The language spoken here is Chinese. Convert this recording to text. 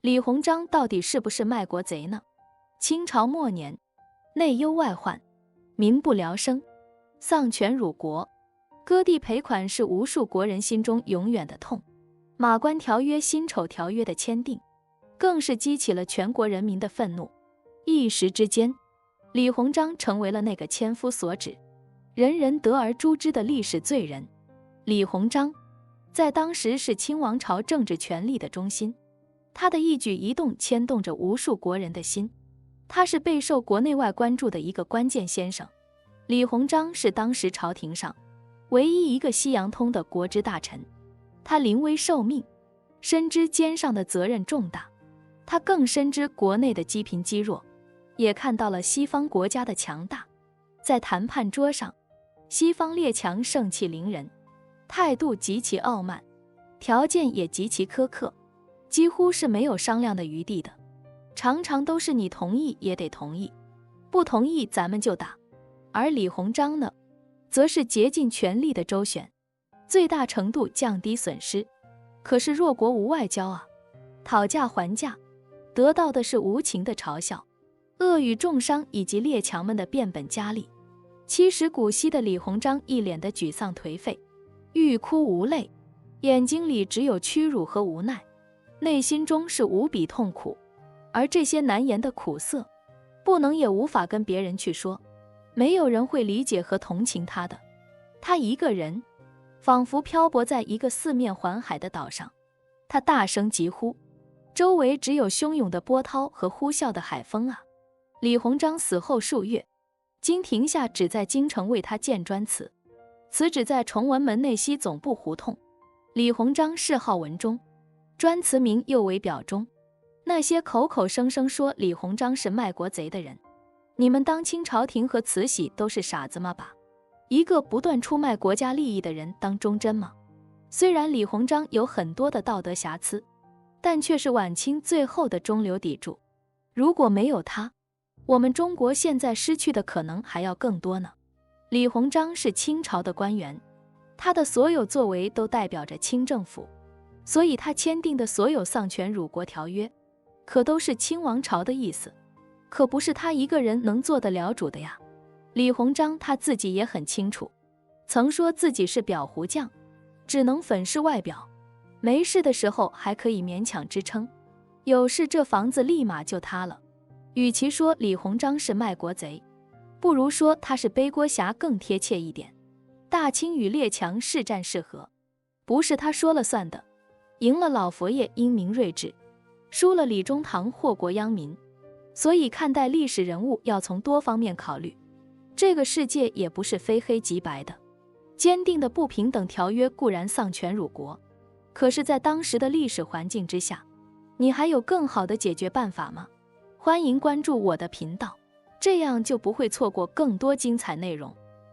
李鸿章到底是不是卖国贼呢？清朝末年，内忧外患，民不聊生，丧权辱国，割地赔款是无数国人心中永远的痛。马关条约、辛丑条约的签订，更是激起了全国人民的愤怒。一时之间，李鸿章成为了那个千夫所指、人人得而诛之的历史罪人。李鸿章在当时是清王朝政治权力的中心，他的一举一动牵动着无数国人的心，他是备受国内外关注的一个关键先生。李鸿章是当时朝廷上唯一一个西洋通的国之大臣，他临危受命，深知肩上的责任重大，他更深知国内的积贫积弱，也看到了西方国家的强大。在谈判桌上，西方列强盛气凌人，态度极其傲慢，条件也极其苛刻，几乎是没有商量的余地的，常常都是你同意也得同意，不同意咱们就打。而李鸿章呢，则是竭尽全力的周旋，最大程度降低损失。可是弱国无外交啊，讨价还价，得到的是无情的嘲笑、恶语重伤以及列强们的变本加厉。七十古稀的李鸿章一脸的沮丧颓废，欲哭无泪，眼睛里只有屈辱和无奈，内心中是无比痛苦。而这些难言的苦涩，不能也无法跟别人去说，没有人会理解和同情他的。他一个人仿佛漂泊在一个四面环海的岛上，他大声疾呼，周围只有汹涌的波涛和呼啸的海风啊！李鸿章死后数月，经廷下只在京城为他建砖祠，祠址在崇文门内西总部胡同。李鸿章谥号文忠，砖祠名又为表忠。那些口口声声说李鸿章是卖国贼的人，你们当清朝廷和慈禧都是傻子吗？把一个不断出卖国家利益的人当忠贞吗？虽然李鸿章有很多的道德瑕疵，但却是晚清最后的中流砥柱。如果没有他，我们中国现在失去的可能还要更多呢。李鸿章是清朝的官员，他的所有作为都代表着清政府，所以他签订的所有丧权辱国条约，可都是清王朝的意思，可不是他一个人能做得了主的呀。李鸿章他自己也很清楚，曾说自己是裱糊匠，只能粉饰外表，没事的时候还可以勉强支撑，有事这房子立马就塌了。与其说李鸿章是卖国贼，不如说他是背锅侠更贴切一点。大清与列强是战是和，不是他说了算的，赢了老佛爷英明睿智，输了李中堂祸国殃民。所以看待历史人物要从多方面考虑，这个世界也不是非黑即白的。坚定的不平等条约固然丧权辱国，可是在当时的历史环境之下，你还有更好的解决办法吗？欢迎关注我的频道，这样就不会错过更多精彩内容。